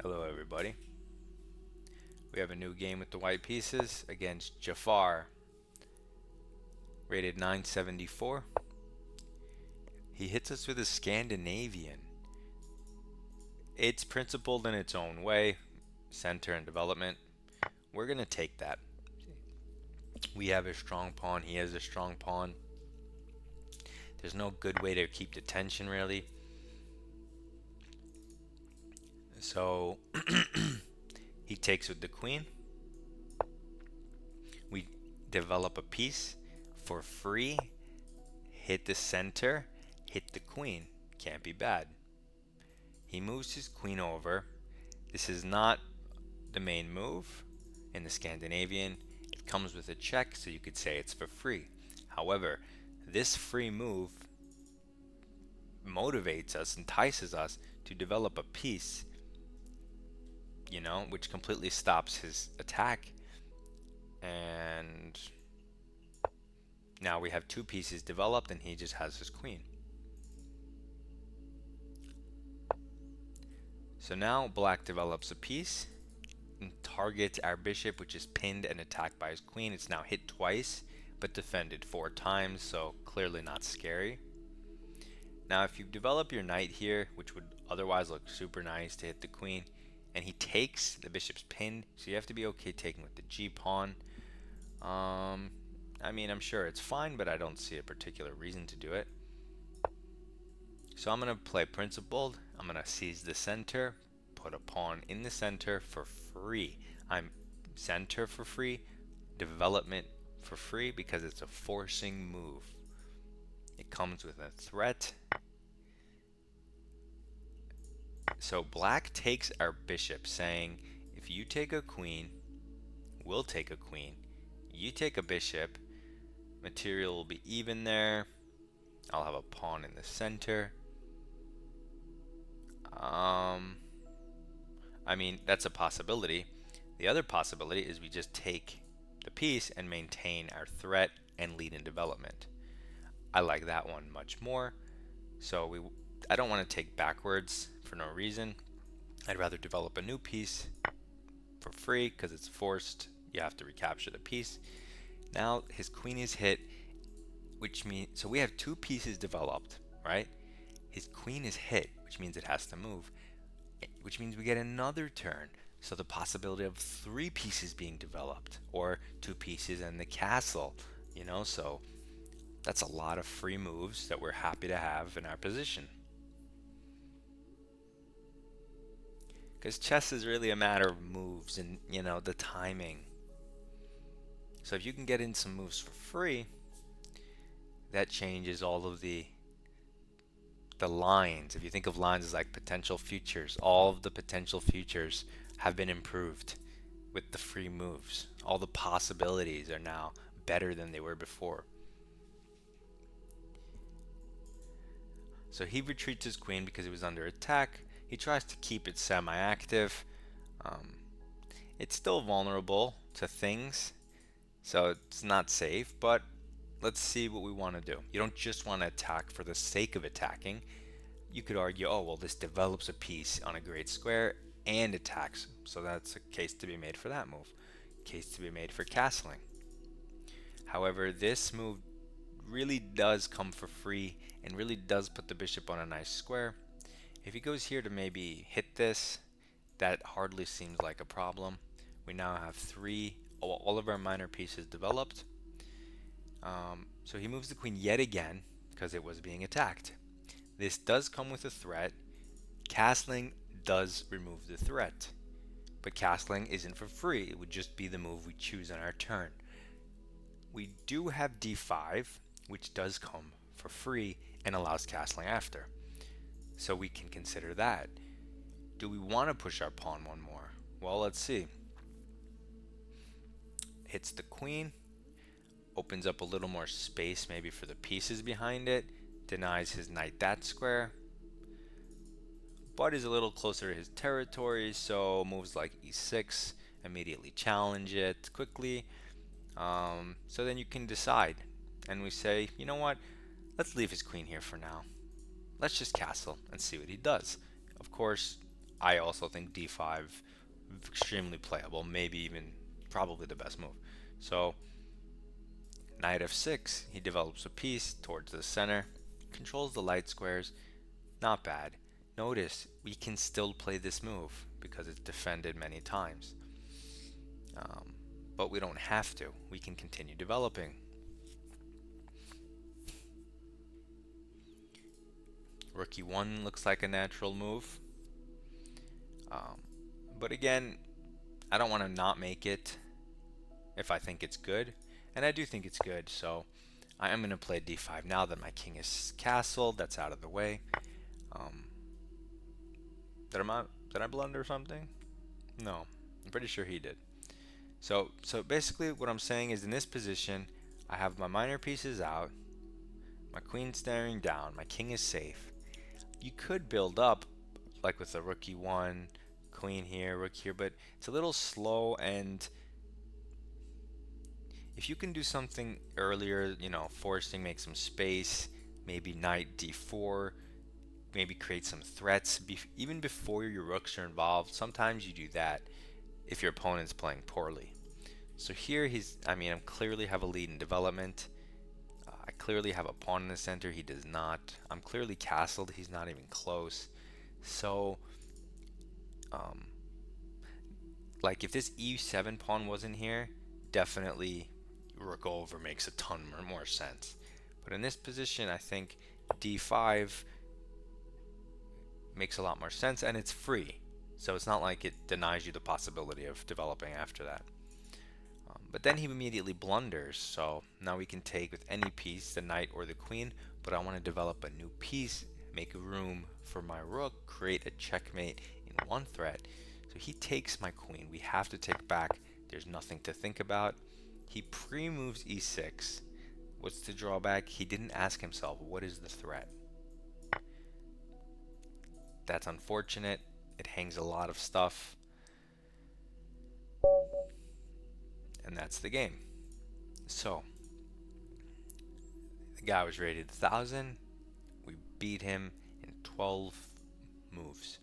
Hello everybody. We have a new game with the white pieces against Jafar, rated 974. He hits us with a Scandinavian. It's principled in its own way, center and development. We're going to take that. We have a strong pawn, he has a strong pawn. There's no good way to keep the tension really. So he takes with the queen. We develop a piece for free, hit the center, hit the queen. Can't be bad. He moves his queen over. This is not the main move in the Scandinavian. It comes with a check, so you could say it's for free. However, this free move motivates us, entices us to develop a piece, which completely stops his attack. And now we have two pieces developed, and he just has his queen. So now black develops a piece and targets our bishop, which is pinned and attacked by his queen. It's now hit twice, but defended 4 times, so clearly not scary. Now if you develop your knight here, which would otherwise look super nice to hit the queen, and he takes, the bishop's pinned, so you have to be okay taking with the g-pawn. I mean, I'm sure it's fine, but I don't see a particular reason to do it. So I'm going to play principled. I'm going to seize the center, put a pawn in the center for free. I'm center for free, development for free, because it's a forcing move. It comes with a threat. So black takes our bishop, saying if you take a queen, we'll take a queen. You take a bishop, material will be even there. I'll have a pawn in the center. I mean, that's a possibility. The other possibility is we just take the piece and maintain our threat and lead in development. I like that one much more. So I don't want to take backwards for no reason. I'd rather develop a new piece for free because it's forced. You have to recapture the piece. Now his queen is hit, which means, so we have two pieces developed, right? His queen is hit, which means it has to move, which means we get another turn. So the possibility of 3 pieces being developed, or 2 pieces and the castle, so that's a lot of free moves that we're happy to have in our position. Because chess is really a matter of moves and, the timing. So if you can get in some moves for free, that changes all of the lines. If you think of lines as like potential futures, all of the potential futures have been improved with the free moves. All the possibilities are now better than they were before. So he retreats his queen because he was under attack. He tries to keep it semi-active. It's still vulnerable to things, so it's not safe, but let's see what we want to do. You don't just want to attack for the sake of attacking. You could argue, oh, well, this develops a piece on a great square and attacks, so that's a case to be made for that move. Case to be made for castling. However, this move really does come for free and really does put the bishop on a nice square. If he goes here to maybe hit this, that hardly seems like a problem. We now have all of our minor pieces developed. So he moves the queen yet again because it was being attacked. This does come with a threat. Castling does remove the threat, but castling isn't for free. It would just be the move we choose on our turn. We do have d5, which does come for free and allows castling after, so we can consider that. Do we want to push our pawn one more? Well, let's see. Hits the queen, opens up a little more space maybe for the pieces behind it, denies his knight that square, but is a little closer to his territory, so moves like e6 immediately challenge it quickly. So then you can decide, and we say, you know what, let's leave his queen here for now. Let's just castle and see what he does. Of course, I also think d5 extremely playable, maybe even probably the best move. So knight f6, he develops a piece towards the center, controls the light squares, not bad. Notice we can still play this move because it's defended many times. Um, but we don't have to. We can continue developing. Rook e1 looks like a natural move. Um, but again, I don't want to not make it if I think it's good. And I do think it's good, so I am going to play d5 now that my king is castled. That's out of the way. Um, did I blunder something? No, I'm pretty sure he did. So basically what I'm saying is in this position, I have my minor pieces out, my queen staring down, my king is safe. You could build up like with a rook e1, queen here, rook here, but it's a little slow, and if you can do something earlier, forcing, make some space, maybe knight d4, maybe create some threats, even before your rooks are involved, sometimes you do that if your opponent's playing poorly. So here I clearly have a lead in development. I clearly have a pawn in the center. He does not. I'm clearly castled. He's not even close. So, um, like if this e7 pawn wasn't here, definitely rook over makes a ton more sense. But in this position, I think d5 makes a lot more sense, and it's free. So it's not like it denies you the possibility of developing after that. But then he immediately blunders, so now we can take with any piece, the knight or the queen, but I want to develop a new piece, make room for my rook, create a checkmate in one threat. So he takes my queen. We have to take back. There's nothing to think about. He pre-moves e6. What's the drawback? He didn't ask himself, what is the threat? That's unfortunate. It hangs a lot of stuff. And that's the game. So, the guy was rated 1,000. We beat him in 12 moves.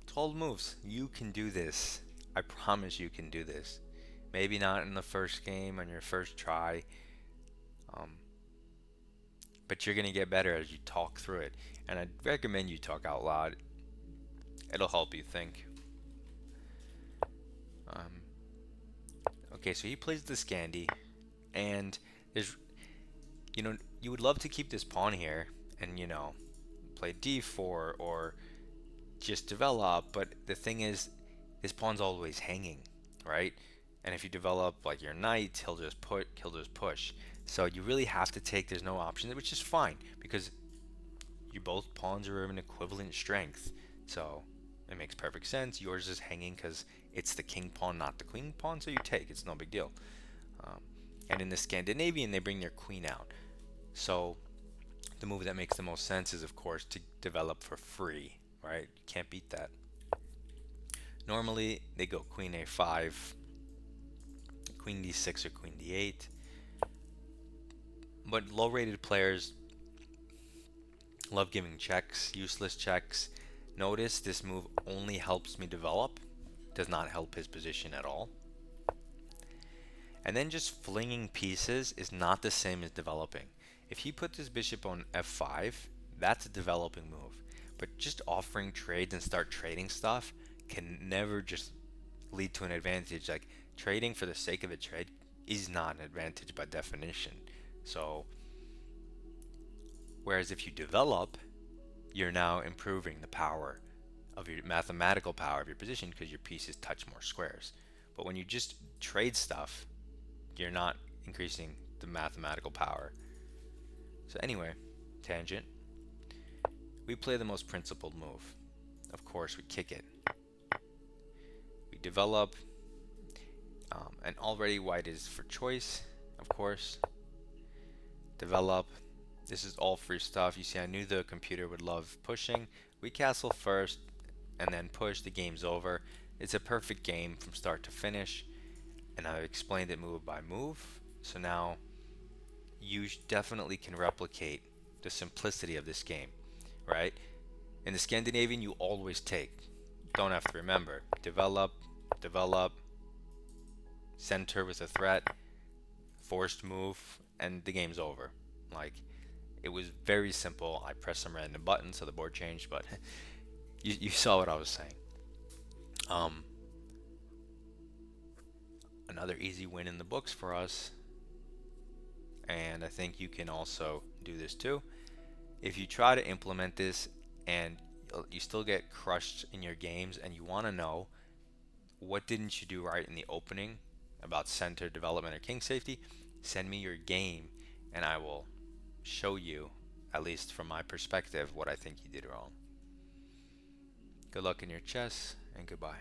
12 moves. You can do this. I promise you can do this. Maybe not in the first game on your first try, um, but you're going to get better as you talk through it. And I'd recommend you talk out loud. It'll help you think. Um, okay, so he plays the Scandi, and there's, you would love to keep this pawn here and, play d4 or just develop, but the thing is, this pawn's always hanging, right? And if you develop like your knight, he'll just push. So you really have to take, there's no option, which is fine because you both pawns are of an equivalent strength. So it makes perfect sense. Yours is hanging because it's the king pawn, not the queen pawn, so you take. It's no big deal. Um, and in the Scandinavian, they bring their queen out. So the move that makes the most sense is, of course, to develop for free, right? You can't beat that. Normally, they go queen a5, queen d6, or queen d8. But low-rated players love giving checks, useless checks. Notice this move only helps me develop, does not help his position at all. And then just flinging pieces is not the same as developing. If he puts his bishop on f5, that's a developing move. But just offering trades and start trading stuff can never just lead to an advantage. Like trading for the sake of a trade is not an advantage by definition. So, whereas if you develop, you're now improving the power of your mathematical power of your position because your pieces touch more squares. But when you just trade stuff, you're not increasing the mathematical power. So anyway, tangent. We play the most principled move. Of course, we kick it. We develop, and already white is for choice, of course. Develop. This is all free stuff. You see, I knew the computer would love pushing. We castle first, and then push. The game's over. It's a perfect game from start to finish, and I've explained it move by move. So now you definitely can replicate the simplicity of this game, right? In the Scandinavian, you always take. Don't have to remember. Develop, develop, center with a threat, forced move, and the game's over. Like, it was very simple. I pressed some random buttons so the board changed, but you saw what I was saying. Um, Another easy win in the books for us, and I think you can also do this too. If you try to implement this and you still get crushed in your games and you want to know what didn't you do right in the opening about center development or king safety, send me your game and I will show you, at least from my perspective, what I think you did wrong. Good luck in your chess and goodbye.